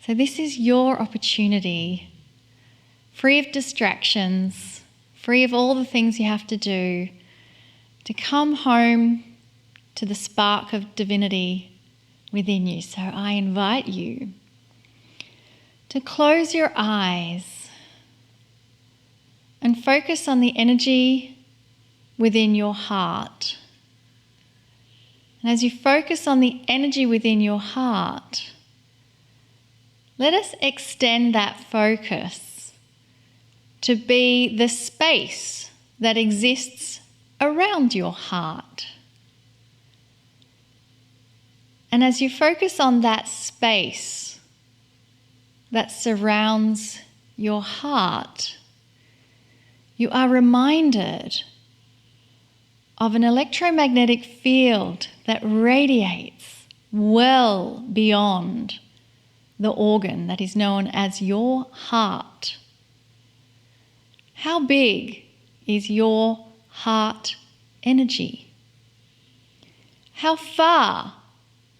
So this is your opportunity, free of distractions, free of all the things you have to do, to come home to the spark of divinity within you. So I invite you to close your eyes and focus on the energy within your heart. And as you focus on the energy within your heart, let us extend that focus to be the space that exists around your heart. And as you focus on that space that surrounds your heart, you are reminded of an electromagnetic field that radiates well beyond the organ that is known as your heart. How big is your heart energy? How far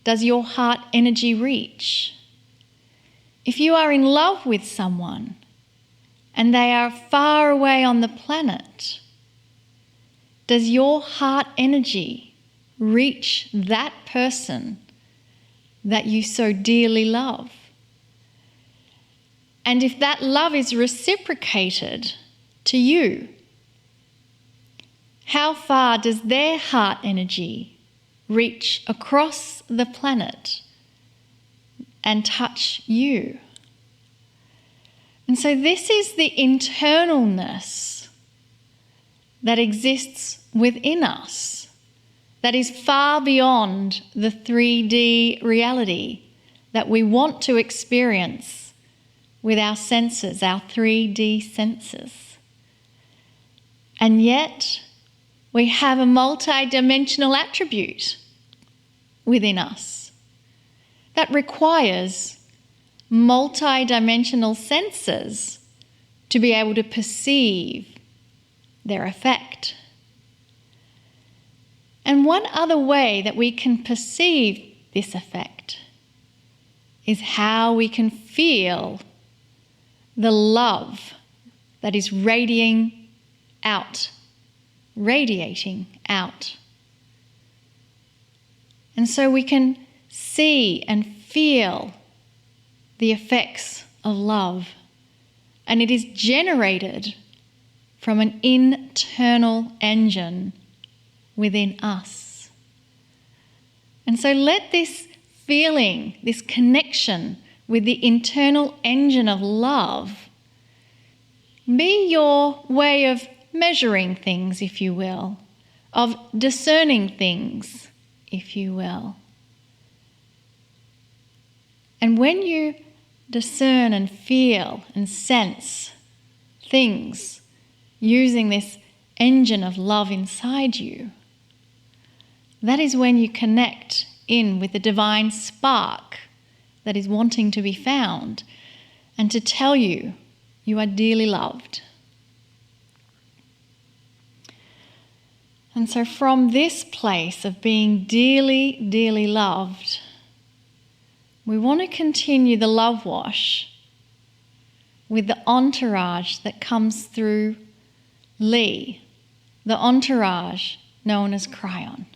does your heart energy reach? If you are in love with someone and they are far away on the planet, does your heart energy reach that person that you so dearly love? And if that love is reciprocated to you, how far does their heart energy reach across the planet and touch you? And so this is the internalness that exists within us, that is far beyond the 3D reality that we want to experience with our senses, our 3D senses. And yet, we have a multi-dimensional attribute within us that requires multi-dimensional senses to be able to perceive their effect. And one other way that we can perceive this effect is how we can feel the love that is radiating out. And so we can see and feel the effects of love. And it is generated from an internal engine within us. And so let this feeling, this connection with the internal engine of love be your way of measuring things, if you will, of discerning things, if you will. And when you discern and feel and sense things using this engine of love inside you, that is when you connect in with the divine spark that is wanting to be found and to tell you you are dearly loved. And so from this place of being dearly, dearly loved, we want to continue the love wash with the entourage that comes through Lee, the entourage known as Kryon.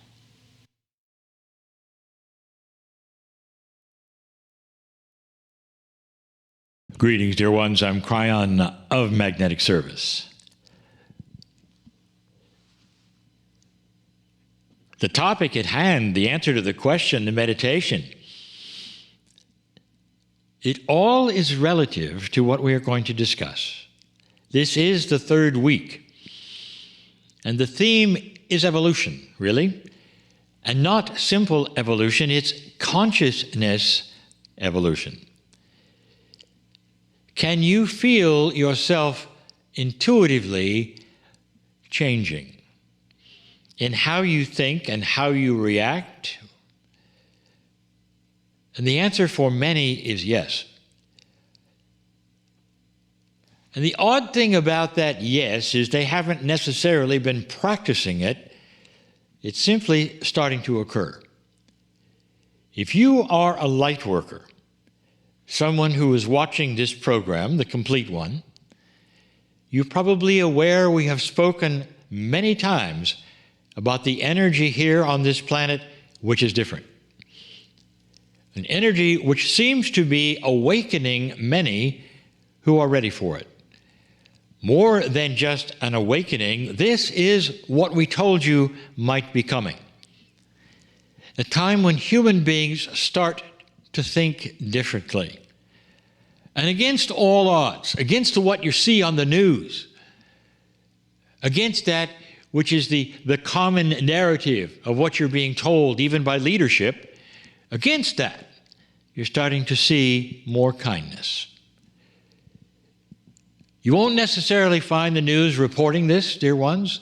Greetings, dear ones. I'm Kryon of Magnetic Service. The topic at hand, the answer to the question, the meditation, it all is relative to what we are going to discuss. This is the third week, and the theme is evolution, really, and not simple evolution, it's consciousness evolution. Can you feel yourself intuitively changing in how you think and how you react? And the answer for many is yes. And the odd thing about that yes is they haven't necessarily been practicing it. It's simply starting to occur. If you are a light worker, someone who is watching this program, the complete one, you're probably aware we have spoken many times about the energy here on this planet which is different. An energy which seems to be awakening many who are ready for it. More than just an awakening, this is what we told you might be coming. A time when human beings start to think differently. And against all odds, against what you see on the news, against that which is the common narrative of what you're being told, even by leadership, against that, you're starting to see more kindness. You won't necessarily find the news reporting this, dear ones.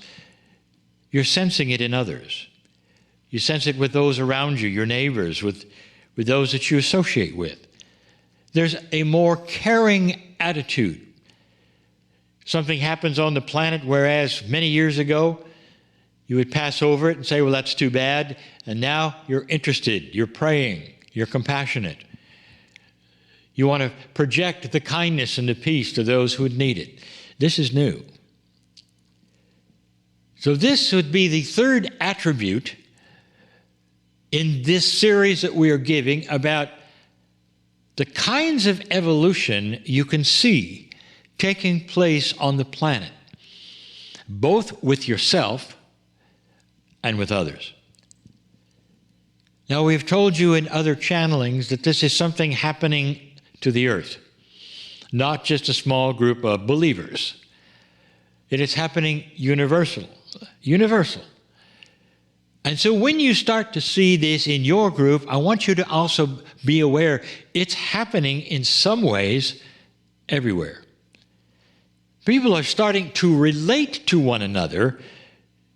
You're sensing it in others. You sense it with those around you, your neighbors, with those that you associate with. There's a more caring attitude. Something happens on the planet, whereas many years ago, you would pass over it and say, well, that's too bad. And now you're interested, you're praying, you're compassionate. You want to project the kindness and the peace to those who would need it. This is new. So this would be the third attribute in this series that we are giving about the kinds of evolution you can see taking place on the planet, both with yourself and with others. Now, we've told you in other channelings that this is something happening to the earth, not just a small group of believers. It is happening universal. And so when you start to see this in your group, I want you to also be aware it's happening in some ways everywhere. People are starting to relate to one another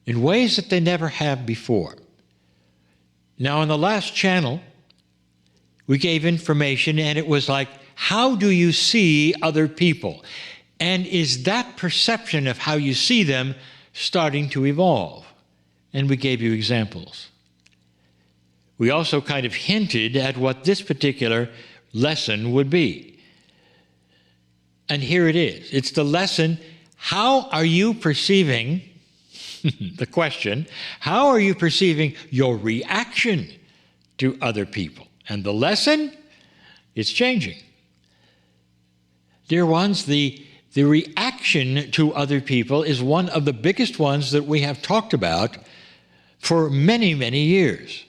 in ways that they never have before. Now, in the last channel, we gave information, and it was like, how do you see other people? And is that perception of how you see them starting to evolve? And we gave you examples. We also kind of hinted at what this particular lesson would be. And here it is. It's the lesson, how are you perceiving, the question, how are you perceiving your reaction to other people? And the lesson, it's changing. Dear ones, the reaction to other people is one of the biggest ones that we have talked about for many, many years.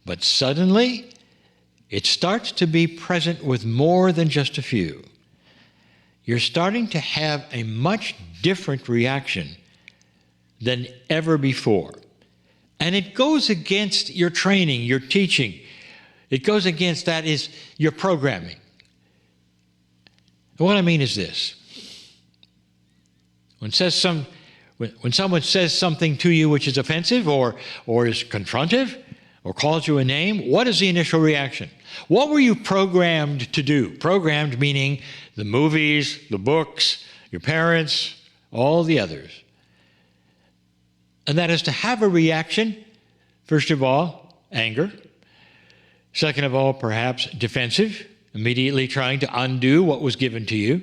But suddenly, it starts to be present with more than just a few. You're starting to have a much different reaction than ever before. And it goes against your training, your teaching. It goes against that is your programming. And what I mean is this. When someone says something to you which is offensive or is confrontive or calls you a name, what is the initial reaction? What were you programmed to do? Programmed meaning the movies, the books, your parents, all the others. And that is to have a reaction, first of all, anger. Second of all, perhaps defensive, immediately trying to undo what was given to you.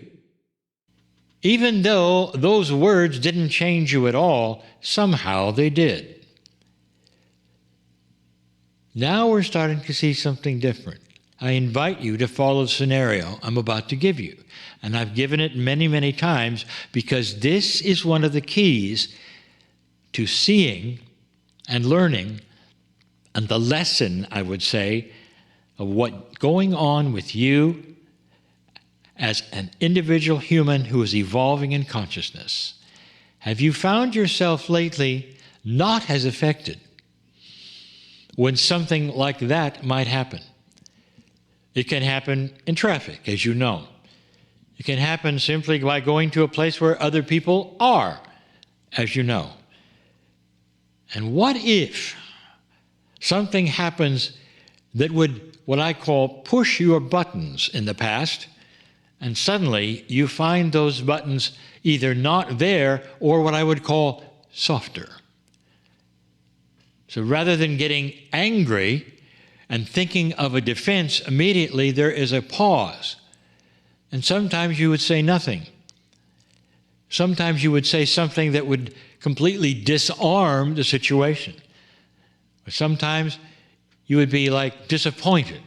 Even though those words didn't change you at all, somehow they did. Now we're starting to see something different. I invite you to follow the scenario I'm about to give you. And I've given it many, many times because this is one of the keys to seeing and learning, and the lesson, I would say, of what's going on with you as an individual human who is evolving in consciousness. Have you found yourself lately not as affected when something like that might happen? It can happen in traffic, as you know. It can happen simply by going to a place where other people are, as you know. And what if something happens that would, what I call, push your buttons in the past, and suddenly you find those buttons either not there or what I would call softer. So rather than getting angry and thinking of a defense, immediately there is a pause. And sometimes you would say nothing. Sometimes you would say something that would completely disarm the situation. Or sometimes you would be like disappointed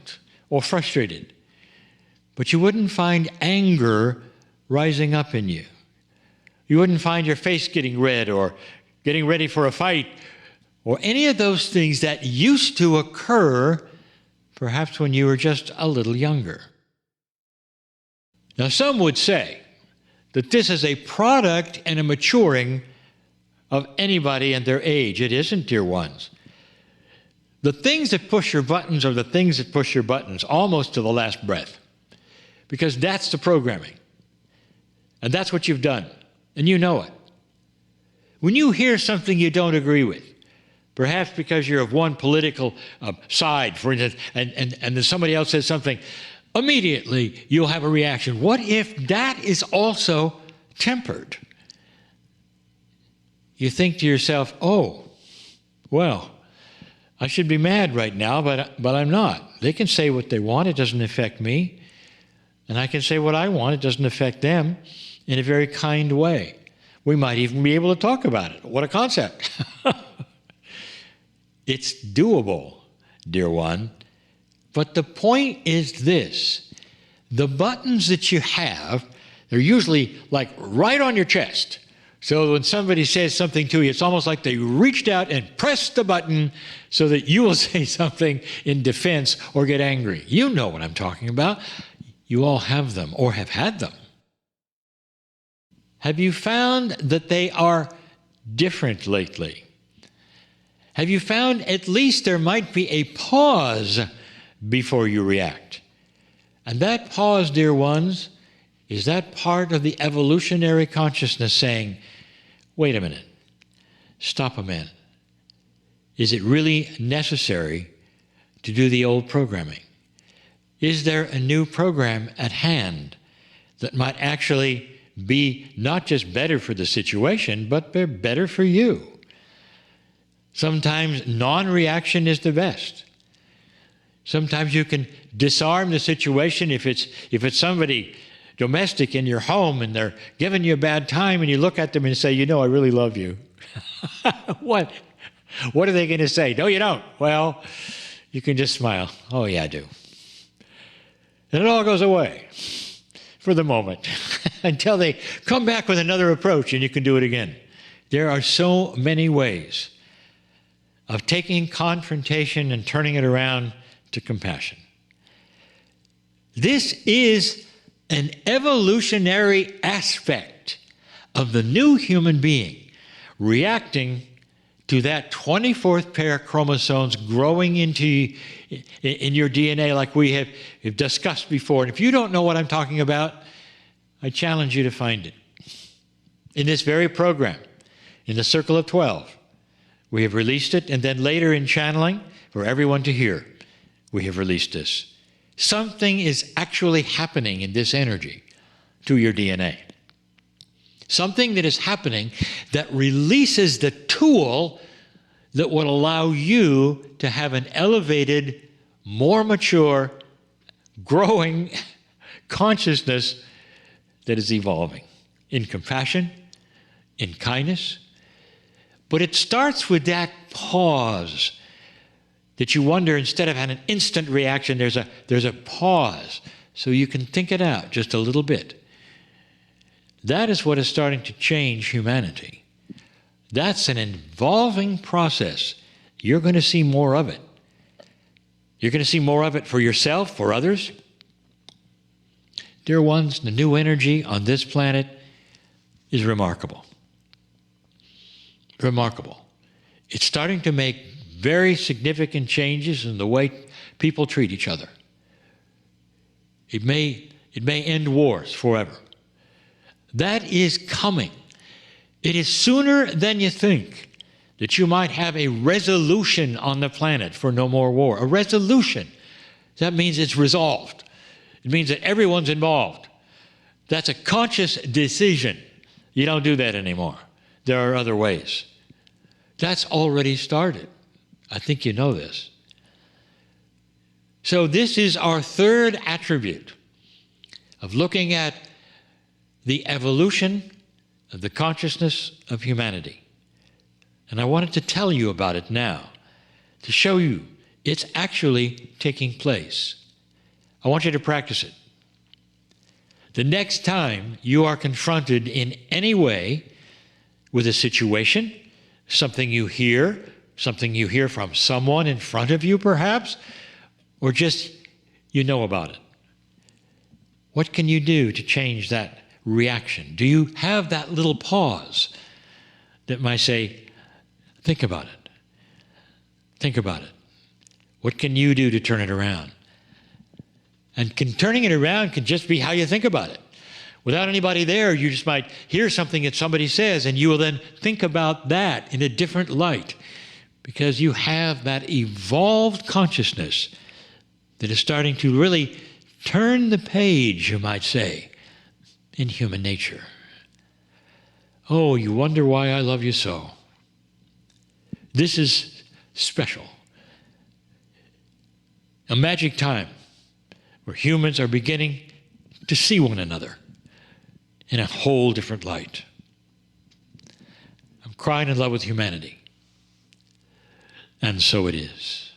or frustrated. But you wouldn't find anger rising up in you. You wouldn't find your face getting red or getting ready for a fight or any of those things that used to occur perhaps when you were just a little younger. Now, some would say that this is a product and a maturing of anybody and their age. It isn't, dear ones. The things that push your buttons are the things that push your buttons almost to the last breath, because that's the programming. And that's what you've done, and you know it. When you hear something you don't agree with, perhaps because you're of one political side, for instance, and then somebody else says something, immediately you'll have a reaction. What if that is also tempered? You think to yourself, oh, well, I should be mad right now, but I'm not. They can say what they want. It doesn't affect me. And I can say what I want. It doesn't affect them in a very kind way. We might even be able to talk about it. What a concept. It's doable, dear one. But the point is this. The buttons that you have, they're usually like right on your chest. So when somebody says something to you, it's almost like they reached out and pressed the button so that you will say something in defense or get angry. You know what I'm talking about. You all have them or have had them. Have you found that they are different lately? Have you found at least there might be a pause before you react? And that pause, dear ones, is that part of the evolutionary consciousness saying, wait a minute, stop a minute. Is it really necessary to do the old programming? Is there a new program at hand that might actually be not just better for the situation, but better for you? Sometimes non-reaction is the best. Sometimes you can disarm the situation if it's somebody domestic in your home and they're giving you a bad time and you look at them and say, you know, I really love you. What are they going to say? No, you don't. Well, you can just smile. Oh, yeah, I do. And it all goes away for the moment until they come back with another approach and you can do it again. There are so many ways of taking confrontation and turning it around to compassion. This is an evolutionary aspect of the new human being reacting to that 24th pair of chromosomes growing in your DNA like we have discussed before. And if you don't know what I'm talking about, I challenge you to find it. In this very program, in the Circle of 12, we have released it, and then later in channeling, for everyone to hear, we have released this. Something is actually happening in this energy to your DNA. Something that is happening that releases the tool that will allow you to have an elevated, more mature, growing consciousness that is evolving in compassion, in kindness. But it starts with that pause that you wonder, instead of having an instant reaction, there's a pause so you can think it out just a little bit. That is what is starting to change humanity. That's an evolving process. You're going to see more of it. You're going to see more of it for yourself, for others. Dear ones, the new energy on this planet is remarkable. Remarkable. It's starting to make very significant changes in the way people treat each other. It may end wars forever. That is coming. It is sooner than you think that you might have a resolution on the planet for no more war. A resolution. That means it's resolved. It means that everyone's involved. That's a conscious decision. You don't do that anymore. There are other ways. That's already started. I think you know this. So this is our third attribute of looking at the evolution of the consciousness of humanity. And I wanted to tell you about it now, to show you it's actually taking place. I want you to practice it. The next time you are confronted in any way with a situation, something you hear from someone in front of you perhaps, or just you know about it, what can you do to change that reaction? Do you have that little pause that might say, think about it. Think about it. What can you do to turn it around? And turning it around can just be how you think about it. Without anybody there, you just might hear something that somebody says, and you will then think about that in a different light, because you have that evolved consciousness that is starting to really turn the page, you might say, in human nature. Oh, you wonder why I love you so. This is special. A magic time where humans are beginning to see one another in a whole different light. I'm crying in love with humanity. And so it is.